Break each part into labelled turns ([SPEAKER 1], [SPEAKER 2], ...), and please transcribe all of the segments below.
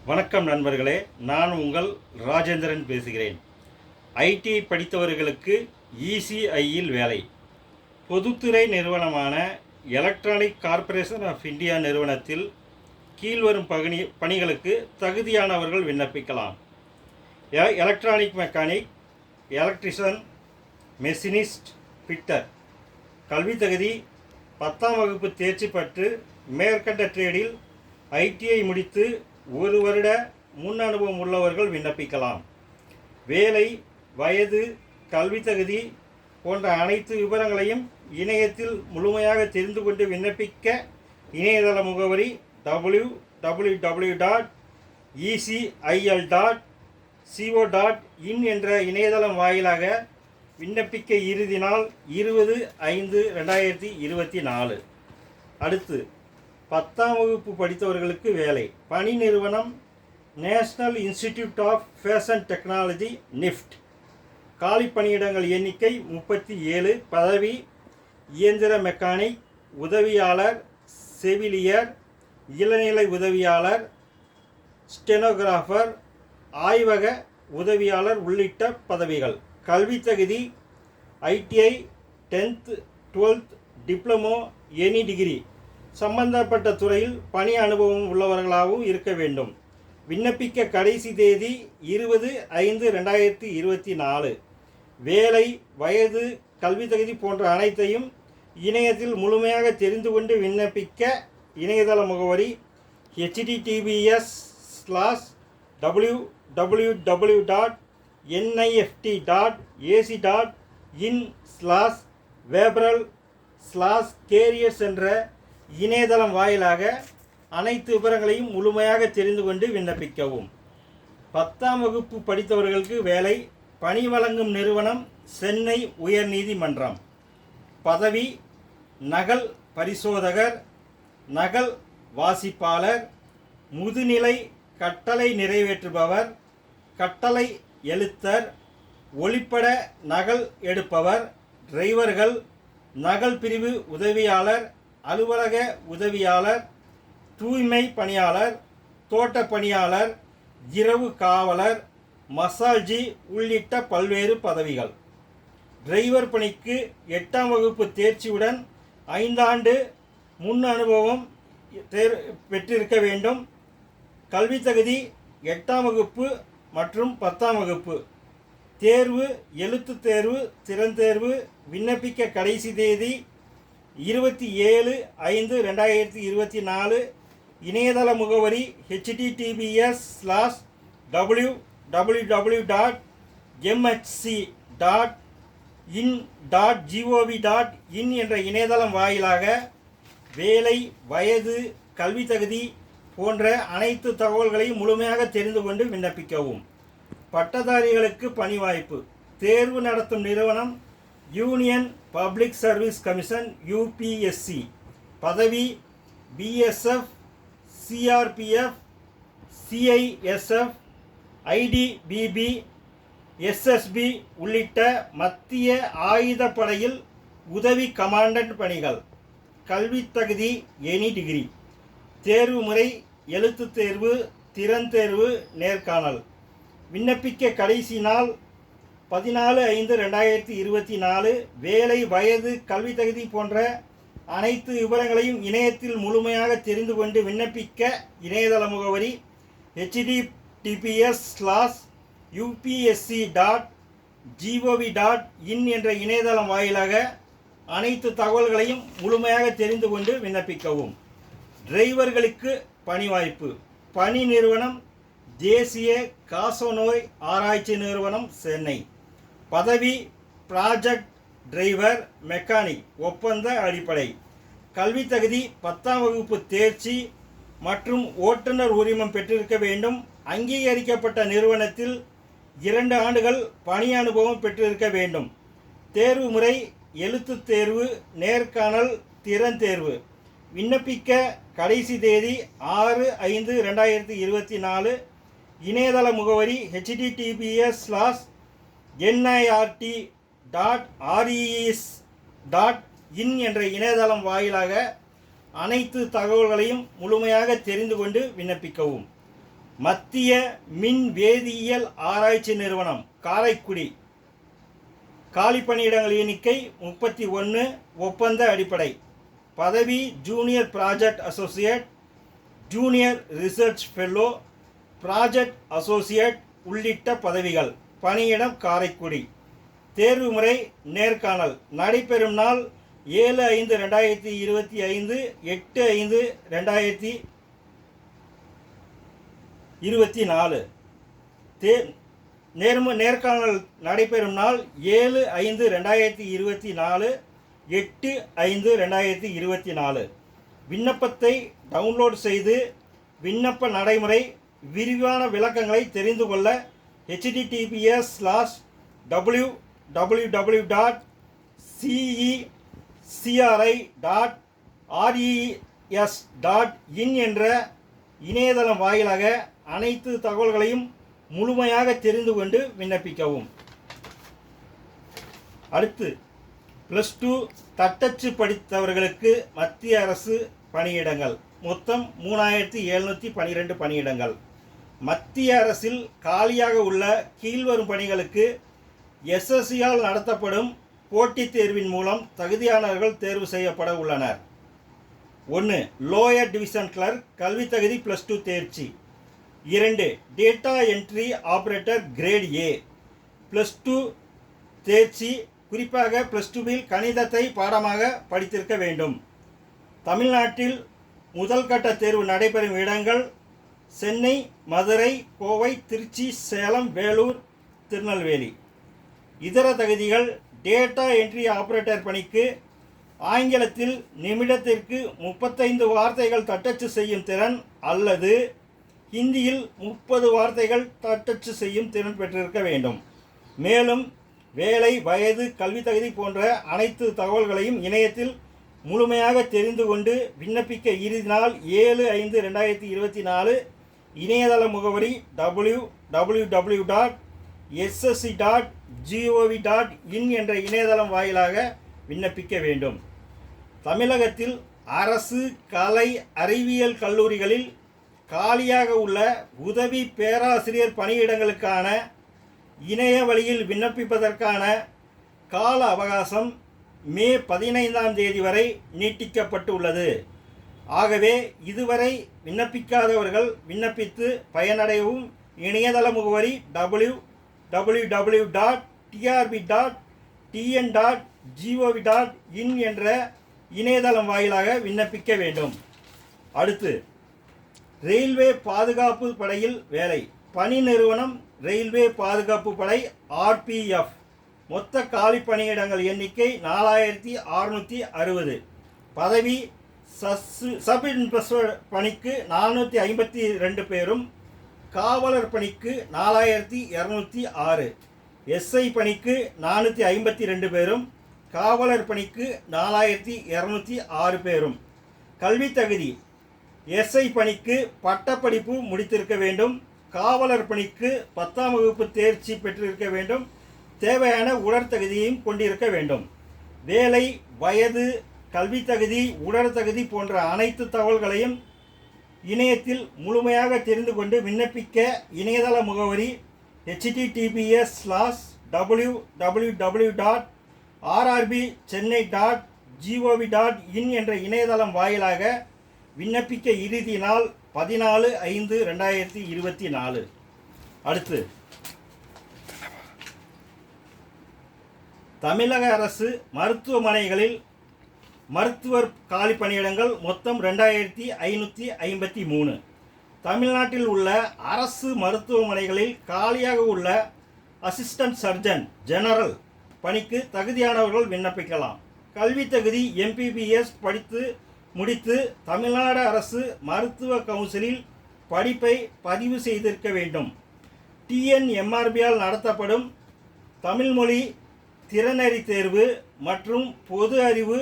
[SPEAKER 1] வணக்கம் நண்பர்களே, நான் உங்கள் ராஜேந்திரன் பேசுகிறேன். ஐடி படித்தவர்களுக்கு இசிஐயில் வேலை. பொதுத்துறை நிறுவனமான எலக்ட்ரானிக் கார்ப்பரேஷன் ஆஃப் இந்தியா நிறுவனத்தில் கீழ்வரும் பணிகளுக்கு தகுதியானவர்கள் விண்ணப்பிக்கலாம். Electronic mechanic, electrician, machinist, fitter. கல்வி தகுதி 10ஆம் வகுப்பு தேர்ச்சி பெற்று மேற்கண்ட ட்ரேடில் ஐடிஐ முடித்து 1 வருட முன் அனுபவம் உள்ளவர்கள் விண்ணப்பிக்கலாம். வேலை, வயது, கல்வி தகுதி போன்ற அனைத்து விவரங்களையும் இணையத்தில் முழுமையாக தெரிந்து கொண்டு விண்ணப்பிக்க இணையதள முகவரி www.ecil.co.in என்ற இணையதளம் வாயிலாக விண்ணப்பிக்க இறுதி நாள் 20/5/2024. அடுத்து 10ஆம் வகுப்பு படித்தவர்களுக்கு வேலை. பணி நிறுவனம் national institute of fashion technology NIFT. காலி பணியிடங்கள் எண்ணிக்கை 37. பதவி இயந்திர மெக்கானிக், உதவியாளர், செவிலியர், இளநிலை உதவியாளர், ஸ்டெனோகிராஃபர், ஆய்வக உதவியாளர் உள்ளிட்ட பதவிகள். கல்வி தகுதி ITI 10th 12th diploma, any degree, சம்பந்தப்பட்ட துறையில் பணி அனுபவம் உள்ளவர்களாகவும் இருக்க வேண்டும். விண்ணப்பிக்க கடைசி தேதி 20/5/2024. வேலை, வயது, கல்வி தகுதி போன்ற அனைத்தையும் இணையத்தில் முழுமையாக தெரிந்து கொண்டு விண்ணப்பிக்க இணையதள முகவரி https:/www.nift.ac.in/webral/careers என்ற இணையதளம் வாயிலாக அனைத்து விவரங்களையும் முழுமையாக தெரிந்து கொண்டு விண்ணப்பிக்கவும். 10ஆம் வகுப்பு படித்தவர்களுக்கு வேலை. பணி வழங்கும் நிறுவனம் சென்னை உயர் நீதிமன்றம். பதவி நகல் பரிசோதகர், நகல் வாசிப்பாளர், முதுநிலை கட்டளை நிறைவேற்றுபவர், கட்டளை எழுத்தர், ஒளிப்பட நகல் எடுப்பவர். டிரைவர்கள், நகல் பிரிவு உதவியாளர், அலுவலக உதவியாளர், தூய்மை பணியாளர், தோட்ட பணியாளர், இரவு காவலர், மசால்ஜி உள்ளிட்ட பல்வேறு பதவிகள். டிரைவர் பணிக்கு 8ஆம் வகுப்பு தேர்ச்சியுடன் 5 ஆண்டு முன் அனுபவம் பெற்றிருக்க வேண்டும். கல்வி தகுதி 8ஆம் வகுப்பு மற்றும் 10ஆம் வகுப்பு. தேர்வு எழுத்து தேர்வு, திறன் தேர்வு. விண்ணப்பிக்க கடைசி தேதி 27/5/2024. இணையதள முகவரி https:/www.mhc.in.gov.in என்ற இணையதளம் வாயிலாக வேலை, வயது, கல்வி தகுதி போன்ற அனைத்து தகவல்களையும் முழுமையாக தெரிந்து கொண்டு விண்ணப்பிக்கவும். பட்டதாரிகளுக்கு பணி வாய்ப்பு. தேர்வு நடத்தும் நிறுவனம் union public service commission UPSC. பதவி BSF, CRPF, CISF, ITBP, SSB உள்ளிட்ட மத்திய ஆயுதப்படையில் உதவி கமாண்டன்ட் பணிகள். கல்வி தகுதி எனி டிகிரி. தேர்வு முறை எழுத்து தேர்வு, திறன் தேர்வு, நேர்காணல். விண்ணப்பிக்க கடைசி நாள் 14/5/2024. வேலை, வயது, கல்வி தகுதி போன்ற அனைத்து விவரங்களையும் இணையத்தில் முழுமையாக தெரிந்து கொண்டு விண்ணப்பிக்க இணையதள முகவரி https:/upsc.gov.in என்ற இணையதளம் வாயிலாக அனைத்து தகவல்களையும் முழுமையாக தெரிந்து கொண்டு விண்ணப்பிக்கவும். டிரைவர்களுக்கு பணி வாய்ப்பு. பணி நிறுவனம் தேசிய காசநோய் ஆராய்ச்சி நிறுவனம் சென்னை. பதவி ப்ராஜெக்ட் டிரைவர் மெக்கானிக் ஒப்பந்த அடிப்படை. கல்வி தகுதி 10ஆம் வகுப்பு தேர்ச்சி மற்றும் ஓட்டுநர் உரிமம் பெற்றிருக்க வேண்டும். அங்கீகரிக்கப்பட்ட நிறுவனத்தில் 2 ஆண்டுகள் பணி அனுபவம் பெற்றிருக்க வேண்டும். தேர்வு முறை எழுத்து தேர்வு, நேர்காணல், திறன் தேர்வு. விண்ணப்பிக்க கடைசி தேதி 6/5/2024. இணையதள முகவரி https://nirt.res.in என்ற இணையதளம் வாயிலாக அனைத்து தகவல்களையும் முழுமையாக தெரிந்து கொண்டு விண்ணப்பிக்கவும். மத்திய மின் வேதியியல் ஆராய்ச்சி நிறுவனம் காரைக்குடி. காலி பணியிடங்கள் எண்ணிக்கை 31. ஒப்பந்த அடிப்படை. பதவி junior project associate, junior research fellow, project associate உள்ளிட்ட பதவிகள். பணியிடம் காரைக்குடி. தேர்வு முறை நேர்காணல். நடைபெறும் நாள் 7/5/2025, 8/5/2024. நேர்காணல் நடைபெறும் நாள் 7/5/2024, 8/5/2024. விண்ணப்பத்தை டவுன்லோட் செய்து விண்ணப்ப நடைமுறை விரிவான விளக்கங்களை தெரிந்து கொள்ள https://www.cecri.res.in என்ற இணையதளம் வாயிலாக அனைத்து தகவல்களையும் முழுமையாக தெரிந்து கொண்டு விண்ணப்பிக்கவும். அடுத்து +2 தட்டச்சு படித்தவர்களுக்கு மத்திய அரசு பணியிடங்கள். மொத்தம் 3712 பணியிடங்கள். மத்திய அரசில் காலியாக உள்ள கீழ்வரும் பணிகளுக்கு எஸ்எஸ்சியால் நடத்தப்படும் போட்டித் தேர்வின் மூலம் தகுதியானவர்கள் தேர்வு செய்யப்பட உள்ளனர். 1. லோயர் டிவிஷன் கிளர்க், கல்வி தகுதி +2 தேர்ச்சி. 2. Data entry operator grade A, +2 தேர்ச்சி. குறிப்பாக +2வில் கணிதத்தை பாடமாக படித்திருக்க வேண்டும். தமிழ்நாட்டில் முதல் கட்ட தேர்வு நடைபெறும் இடங்கள் சென்னை, மதுரை, கோவை, திருச்சி, சேலம், வேலூர், திருநெல்வேலி. இதர தகுதிகள் டேட்டா என்ட்ரி ஆபரேட்டர் பணிக்கு ஆங்கிலத்தில் நிமிடத்திற்கு 35 வார்த்தைகள் தட்டச்சு செய்யும் திறன் அல்லது ஹிந்தியில் 30 வார்த்தைகள் தட்டச்சு செய்யும் திறன் பெற்றிருக்க வேண்டும். மேலும் வேலை, வயது, கல்வி தகுதி போன்ற அனைத்து தகவல்களையும் இணையத்தில் முழுமையாக தெரிந்து கொண்டு விண்ணப்பிக்க இறுதி நாள் 7/5/2024. இணையதள முகவரி www.ssc.gov.in என்ற இணையதளம் வாயிலாக விண்ணப்பிக்க வேண்டும். தமிழகத்தில் அரசு கலை அறிவியல் கல்லூரிகளில் காலியாக உள்ள உதவி பேராசிரியர் பணியிடங்களுக்கான இணைய வழியில் விண்ணப்பிப்பதற்கான கால அவகாசம் மே 15ஆம் தேதி வரை நீட்டிக்கப்பட்டுள்ளது. ஆகவே இதுவரை விண்ணப்பிக்காதவர்கள் விண்ணப்பித்து பயனடையவும். இணையதள முகவரி www.trb.tn.gov.in என்ற இணையதளம் வாயிலாக விண்ணப்பிக்க வேண்டும். அடுத்து ரயில்வே பாதுகாப்பு படையில் வேலை. பணி நிறுவனம் ரயில்வே பாதுகாப்பு படை RPF. மொத்த காலி பணியிடங்கள் எண்ணிக்கை 4660. பதவி சப் இன்ஸ்பெக்டர் பணிக்கு 452 பேரும், காவலர் பணிக்கு 4206, SI பணிக்கு 452 பேரும், காவலர் பணிக்கு 4206 பேரும். கல்வி தகுதி SI பணிக்கு பட்டப்படிப்பு முடித்திருக்க வேண்டும். காவலர் பணிக்கு 10ஆம் வகுப்பு தேர்ச்சி பெற்றிருக்க வேண்டும். தேவையான உடற்தகுதியையும் கொண்டிருக்க வேண்டும். வேலை, வயது, கல்வி தகுதி, உடற்தகுதி போன்ற அனைத்து தகவல்களையும் இணையத்தில் முழுமையாக தெரிந்து கொண்டு விண்ணப்பிக்க இணையதள முகவரி https://www.rrbchennai.gov.in என்ற இணையதளம் வாயிலாக விண்ணப்பிக்க இறுதி நாள் 14/5/2024. அடுத்து தமிழக அரசு மருத்துவமனைகளில் மருத்துவர் காலி பணியிடங்கள் மொத்தம் 2553. தமிழ்நாட்டில் உள்ள அரசு மருத்துவமனைகளில் காலியாக உள்ள அசிஸ்டன்ட் சர்ஜன் ஜெனரல் பணிக்கு தகுதியானவர்கள் விண்ணப்பிக்கலாம். கல்வி தகுதி MBBS படித்து முடித்து தமிழ்நாடு அரசு மருத்துவ கவுன்சிலில் படிப்பை பதிவு செய்திருக்க வேண்டும். TNMRBயால் நடத்தப்படும் தமிழ்மொழி திறனறி தேர்வு மற்றும் பொது அறிவு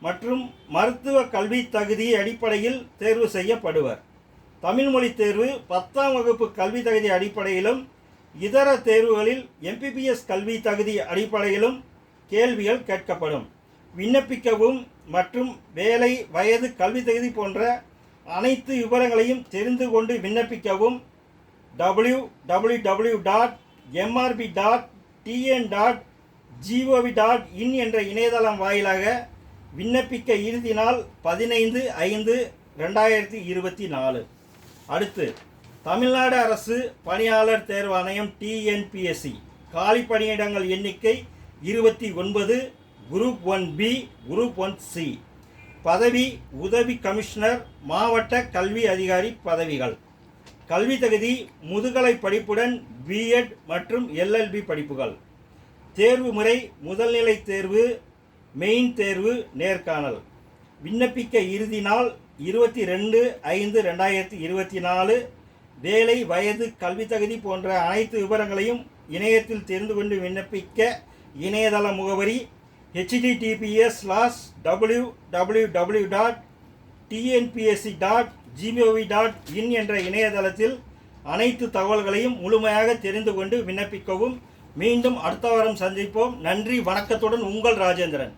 [SPEAKER 1] மற்றும் மருத்துவ கல்வி தகுதி அடிப்படையில் தேர்வு செய்யப்படுவர். தமிழ்மொழி தேர்வு 10ஆம் வகுப்பு கல்வி தகுதி அடிப்படையிலும் இதர தேர்வுகளில் MBBS கல்வி தகுதி அடிப்படையிலும் கேள்விகள் கேட்கப்படும். விண்ணப்பிக்கவும் மற்றும் வேலை, வயது, கல்வி தகுதி போன்ற அனைத்து விவரங்களையும் தெரிந்து கொண்டு விண்ணப்பிக்கவும் www.mrb.tn.gov.in என்ற இணையதளம் வாயிலாக விண்ணப்பிக்க இறுதி நாள் 15/5/2024. அடுத்து, தமிழ்நாடு அரசு பணியாளர் தேர்வாணையம் TNPSC காலி பணியிடங்கள் எண்ணிக்கை 29. Group 1B, group 1C. பதவி உதவி கமிஷனர், மாவட்ட கல்வி அதிகாரி பதவிகள். கல்வி தகுதி முதுகலை படிப்புடன் B.Ed மற்றும் LLB படிப்புகள். தேர்வு முறை முதல்நிலை தேர்வு, மெயின் தேர்வு, நேர்காணல். விண்ணப்பிக்க இறுதி நாள் 22/5/2024. வேலை, வயது, கல்வி தகுதி போன்ற அனைத்து விவரங்களையும் இணையத்தில் தெரிந்து கொண்டு விண்ணப்பிக்க இணையதள முகவரி https://www.tnpsc.gov.in என்ற இணையதளத்தில் அனைத்து தகவல்களையும் முழுமையாக தெரிந்து கொண்டு விண்ணப்பிக்கவும். மீண்டும் அடுத்த வாரம் சந்திப்போம். நன்றி, வணக்கத்துடன் உங்கள் ராஜேந்திரன்.